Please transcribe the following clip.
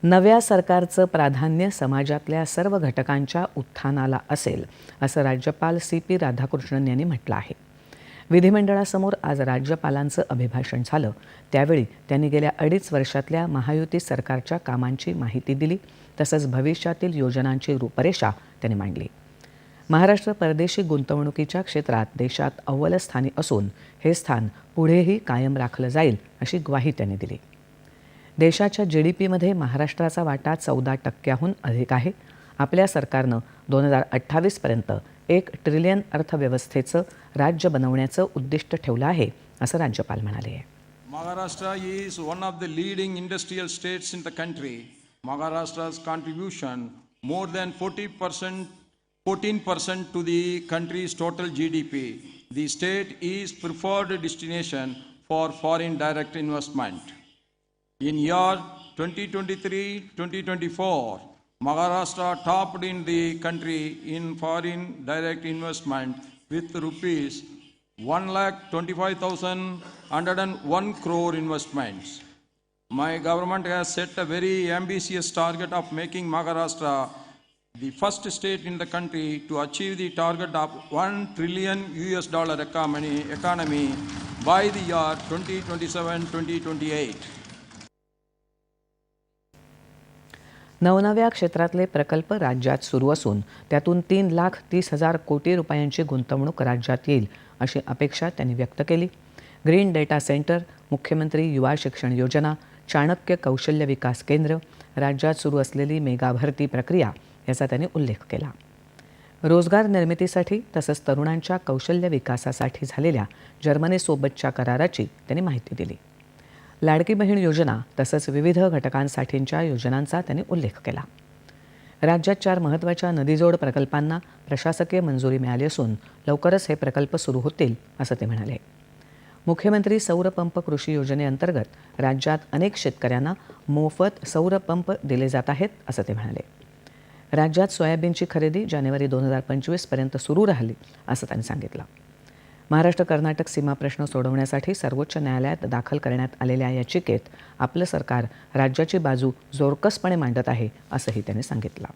नव्या सरकारचं प्राधान्य समाजातल्या सर्व घटकांच्या उत्थानाला असेल, असं राज्यपाल CP राधाकृष्णन यांनी म्हटलं आहे. विधिमंडळासमोर आज राज्यपालांचं अभिभाषण झालं. त्यावेळी त्यांनी गेल्या 2.5 वर्षातल्या महायुती सरकारच्या कामांची माहिती दिली. तसंच भविष्यातील योजनांची रूपरेषा त्यांनी मांडली. महाराष्ट्र परदेशी गुंतवणुकीच्या क्षेत्रात देशात अव्वल स्थानी असून हे स्थान पुढेही कायम राखलं जाईल, अशी ग्वाही त्यांनी दिली. देशाच्या GDPमध्ये महाराष्ट्राचा वाटा 14% अधिक आहे. आपल्या सरकारनं 2028 पर्यंत 1 ट्रिलियन अर्थव्यवस्थेचं राज्य बनवण्याचं उद्दिष्ट ठेवलं आहे, असं राज्यपाल म्हणाले. Maharashtra is one of the leading industrial states in the country. Maharashtra's contribution more than 14% to the country's total GDP. The state is preferred destination for foreign direct investment. In year 2023-2024, Maharashtra topped in the country in foreign direct investment with rupees 1,25,101 crore investments. My government has set a very ambitious target of making Maharashtra the first state in the country to achieve the target of $1 trillion economy by the year 2027-2028. नवनव्या क्षेत्रातले प्रकल्प राज्यात सुरू असून त्यातून 3,30,000 कोटी रुपयांची गुंतवणूक राज्यात येईल, अशी अपेक्षा त्यांनी व्यक्त केली. ग्रीन डेटा सेंटर, मुख्यमंत्री युवा शिक्षण योजना, चाणक्य कौशल्य विकास केंद्र, राज्यात सुरू असलेली मेगा भरती प्रक्रिया याचा त्यांनी उल्लेख केला. रोजगार निर्मितीसाठी तसंच तरुणांच्या कौशल्य विकासासाठी झालेल्या जर्मनीसोबतच्या कराराची त्यांनी माहिती दिली. लाडकी बहीण योजना तसंच विविध घटकांसाठींच्या योजनांचा त्यांनी उल्लेख केला. राज्यात 4 महत्त्वाच्या नदीजोड प्रकल्पांना प्रशासकीय मंजुरी मिळाली असून लवकरच हे प्रकल्प सुरू होतील, असं ते म्हणाले. मुख्यमंत्री सौर पंप कृषी योजनेअंतर्गत राज्यात अनेक शेतकऱ्यांना मोफत सौर पंप दिले जात आहेत, असं ते म्हणाले. राज्यात सोयाबीनची खरेदी जानेवारी 2025 पर्यंत सुरू राहिली, असं त्यांनी सांगितलं. महाराष्ट्र कर्नाटक सीमा प्रश्न सोडवण्यासाठी सर्वोच्च न्यायालयात दाखल करण्यात आलेल्या याचिकेत आपलं सरकार राज्याची बाजू जोरकसपणे मांडत आहे, असंही त्यांनी सांगितलं.